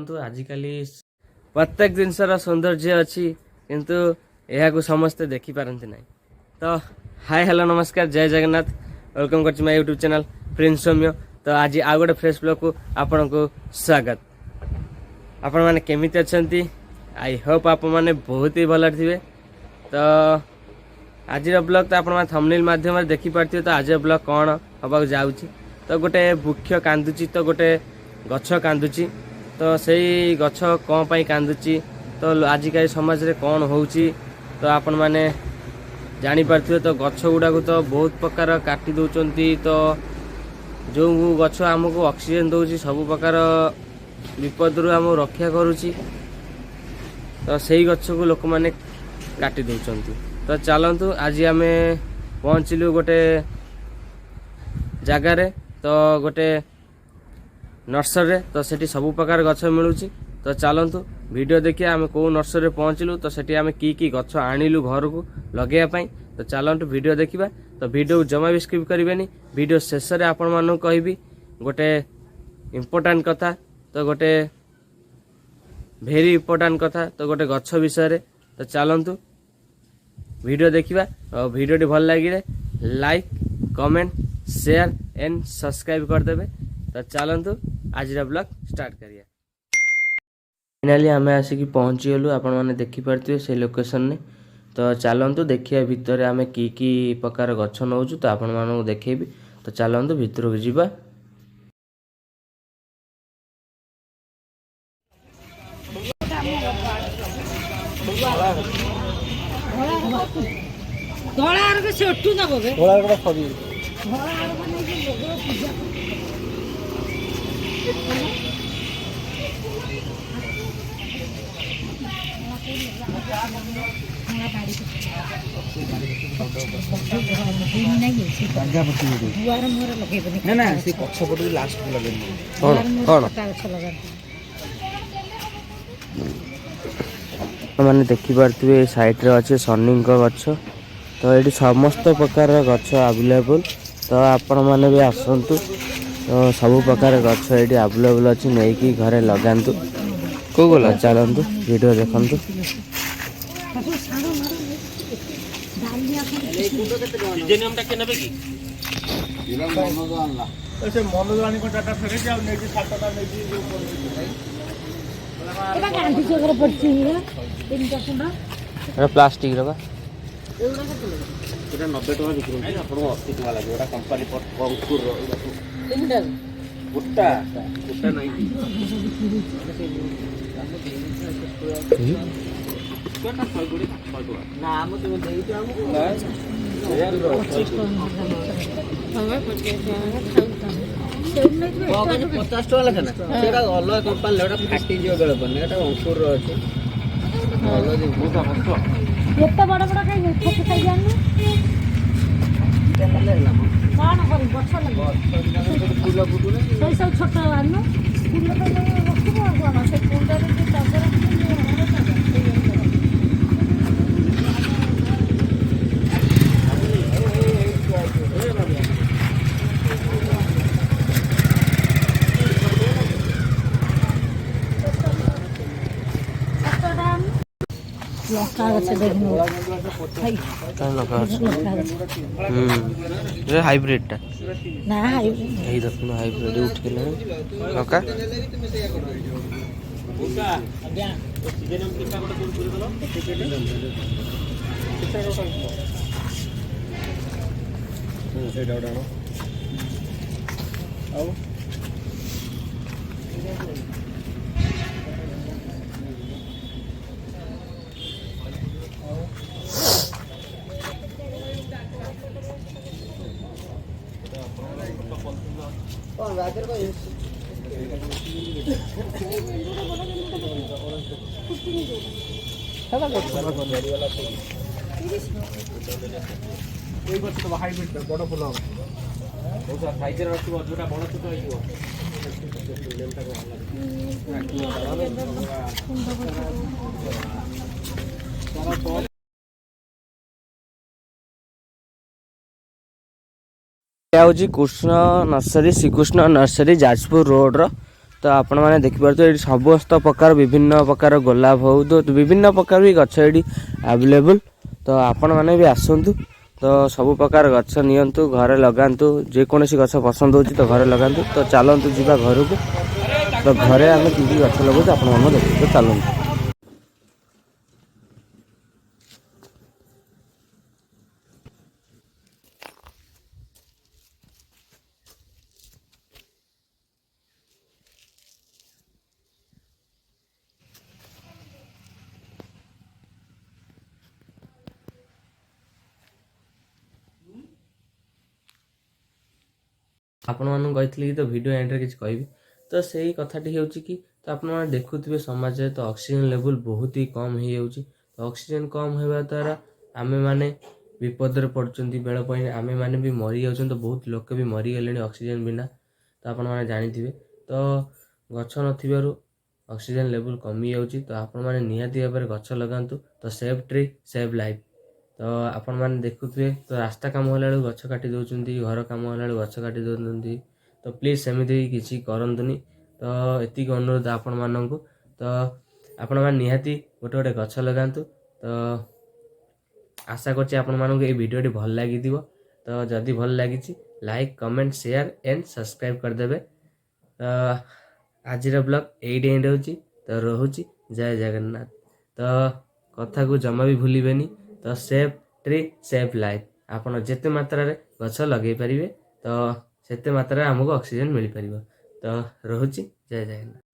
ଦେଖନ୍ତୁ ଆଜିକାଲି ପ୍ରତ୍ୟେକ ଜିନିଷର ସୌନ୍ଦର୍ଯ୍ୟ ଅଛି କିନ୍ତୁ ଏହାକୁ ସମସ୍ତେ ଦେଖିପାରନ୍ତି ନାହିଁ। ତ ହାଇ ହ୍ୟାଲୋ ନମସ୍କାର, ଜୟ ଜଗନ୍ନାଥ, ୱେଲକମ୍ କରୁଛି ମାଇ ୟୁଟ୍ୟୁବ୍ ଚ୍ୟାନେଲ୍ ପ୍ରିନ୍ସ ସୌମ୍ୟ। ତ ଆଜି ଆଉ ଗୋଟେ ଫ୍ରେଶ୍ ବ୍ଲଗ୍କୁ ଆପଣଙ୍କୁ ସ୍ୱାଗତ। ଆପଣମାନେ କେମିତି ଅଛନ୍ତି? ଆଇ ହୋପ୍ ଆପଣମାନେ ବହୁତ ହି ଭଲରେ ଥିବେ। ତ ଆଜିର ବ୍ଲଗ୍ ତ ଆପଣମାନେ ଥମ୍ବନେଲ୍ ମାଧ୍ୟମରେ ଦେଖିପାରୁଥିବେ। ତ ଆଜିର ବ୍ଲଗ୍ କ'ଣ ହେବାକୁ ଯାଉଛି, ତ ଗୋଟେ ବୃକ୍ଷ କାନ୍ଦୁଛି, ତ ଗୋଟେ ଗଛ କାନ୍ଦୁଛି। ତ ସେଇ ଗଛ କ'ଣ ପାଇଁ କାନ୍ଦୁଛି, ତ ଆଜିକାଲି ସମାଜରେ କ'ଣ ହେଉଛି ତ ଆପଣମାନେ ଜାଣିପାରୁଥିବେ। ତ ଗଛ ଗୁଡ଼ାକୁ ତ ବହୁତ ପ୍ରକାର କାଟି ଦେଉଛନ୍ତି। ତ ଯେଉଁ ଗଛ ଆମକୁ ଅକ୍ସିଜେନ୍ ଦେଉଛି, ସବୁ ପ୍ରକାର ବିପଦରୁ ଆମକୁ ରକ୍ଷା କରୁଛି, ତ ସେଇ ଗଛକୁ ଲୋକମାନେ କାଟି ଦେଉଛନ୍ତି। ତ ଚାଲନ୍ତୁ ଆଜି ଆମେ ପହଞ୍ଚିଲୁ ଗୋଟେ ଜାଗାରେ, ତ ଗୋଟେ ନର୍ସରୀରେ। ତ ସେଠି ସବୁ ପ୍ରକାର ଗଛ ମିଳୁଛି। ତ ଚାଲନ୍ତୁ ଭିଡ଼ିଓ ଦେଖିବା ଆମେ କେଉଁ ନର୍ସରୀରେ ପହଞ୍ଚିଲୁ, ତ ସେଠି ଆମେ କି ଗଛ ଆଣିଲୁ ଘରକୁ ଲଗେଇବା ପାଇଁ। ତ ଚାଲନ୍ତୁ ଭିଡ଼ିଓ ଦେଖିବା। ତ ଭିଡ଼ିଓକୁ ଜମା ବି ସ୍କିପ୍ କରିବେନି। ଭିଡ଼ିଓ ଶେଷରେ ଆପଣମାନଙ୍କୁ କହିବି ଗୋଟେ ଇମ୍ପୋର୍ଟାଣ୍ଟ କଥା, ତ ଗୋଟେ ଭେରି ଇମ୍ପୋର୍ଟାଣ୍ଟ କଥା, ତ ଗୋଟେ ଗଛ ବିଷୟରେ। ତ ଚାଲନ୍ତୁ ଭିଡ଼ିଓ ଦେଖିବା। ଆଉ ଭିଡ଼ିଓଟି ଭଲ ଲାଗିଲେ like, comment, share and subscribe କରିଦେବେ। ତ ଚାଲନ୍ତୁ ଆଜିର ବ୍ଲଗ୍ ଷ୍ଟାର୍ଟ କରିବା। ଫାଇନାଲି ଆମେ ଆସିକି ପହଞ୍ଚିଗଲୁ, ଆପଣମାନେ ଦେଖିପାରୁଥିବେ ସେଇ ଲୋକେସନରେ। ତ ଚାଲନ୍ତୁ ଦେଖିବା ଭିତରେ ଆମେ କି ପ୍ରକାର ଗଛ ନେଉଛୁ, ତ ଆପଣମାନଙ୍କୁ ଦେଖେଇବି। ତ ଚାଲନ୍ତୁ ଭିତରକୁ ଯିବା। ମାନେ ଦେଖିପାରୁଥିବେ ଏ ସାଇଡ଼ରେ ଅଛି ସନିଙ୍କ ଗଛ। ତ ଏଠି ସମସ୍ତ ପ୍ରକାର ଗଛ ଆଭେଲେବୁଲ୍। ତ ଆପଣମାନେ ବି ଆସନ୍ତୁ, ତ ସବୁ ପ୍ରକାର ଗଛ ଏଠି ଆଭେଲେବୁଲ୍ ଅଛି, ନେଇକି ଘରେ ଲଗାନ୍ତୁ। କେଉଁ ଗଲା ଚାଲନ୍ତୁ ଭିଡ଼ିଓ ଦେଖନ୍ତୁ। ପ୍ଲାଷ୍ଟିକ ର 90 ଟଙ୍କା ବିକ୍ରି ହେଉଛି, ଆପଣଙ୍କୁ 80 ଟଙ୍କା ଲାଗିବ। ଏଟା କମ୍ପାନୀ କଙ୍କୁର ଗୋଟା ଗୋଟା ନାହିଁ। ପଚାଶ ଟଙ୍କା ଲେଖା ନା, ସେଟା ଅଲଗା କମ୍ପାନୀ, ଏଟା ଫାଟିଯିବ ବେଳେ ପଡ଼ିଲେ। ଏଟା ଅଙ୍କୁର ଅଛି। ଏତେ ବଡ଼ ବଡ଼ ଖାଇବେ, ଛୋଟ ଖାଇକି ଆଣିଲେ କ'ଣ କରିବୁ? ଗଛ ସେଇ ସବୁ ଛୋଟ ଆଣିଲୁ, ଫୁଲ ତ ରଖିବ ଆଉ କ'ଣ? ସେ କୁଣ୍ଡରେ ଯେଉଁ ଟଗର ଲଙ୍କା ଗଛ ଦେଖୁନ, ହାଇବ୍ରିଡ ଟା ନା ଏଇ ଦେଖୁନ, ହାଇବ୍ରିଡ ଉଠିଲା ଲଙ୍କା। ବଡ଼ ଫୁଲ ସାଇଜରେ ରଖିବ, ଯୋଉଟା ବଡ଼ ଛୋଟ ହେଇଯିବ। हूँ Krishna nursery, Shrikrishna nursery, Jajpur road रो। तो तो आपण मैंने देखिपे ये समस्त प्रकार विभिन्न प्रकार गोलाप हो तो विभिन्न प्रकार भी गछ ये आवेलेबल। तो आपण मैंने भी आसतु तो सब प्रकार गछ नियंतु घरे लगातु जेकोसी गछ पसंद हो तो घरे लगातु। तो चलतु जी घर को तो घरे आम कि गछ लगुच आप देखते तो चलतु। आपण कही तो वीडियो एंड किसी कहि तो सही कथाटी हो कि तो आप देखुवे समाज तो ऑक्सीजन लेवल बहुत ही कम हो जाऊँगी। तो ऑक्सीजन कम होगा द्वारा आम मैंने विपद पड़ुंट बेल पर आम मैंने भी मरी जाऊँ। तो बहुत लोक भी मरीगले ऑक्सीजन बिना। तो आपण मैंने जानी तो गछ न ऑक्सीजन लेवल कमी जाऊँगी। तो आपण मैंने निहाती भाव में गछ लगातु। तो सेव ट्री सेव लाइफ। तो आपण मैंने देखुए तो रास्ता काम होला बेलू गछ काटी दौरान घर काम होला बेलू गछ काटी दौरान। तो प्लीज सेमती किसी करतुनि। तो एति अनुरोध आपण मानू। तो आपण मैंने निहाती गोटे गोटे गछ लगातु। तो आशा करछि आपण मानू ये वीडियोटी भल लगी। तो जदि भल लगी like comment share and subscribe करदेवे। तो आज ब्लॉग यही एंड होची। तो रोची जय जगन्नाथ। तो कथा को जमा भी भूलिबेनी। तो सेव ट्री सेव लाइफ आपन जेते मात्रा रे गछ लगे पारिबे तो सेते मात्रा रे हमको ऑक्सीजन मिल पारिबो। तो रोची जय जगन्नाथ।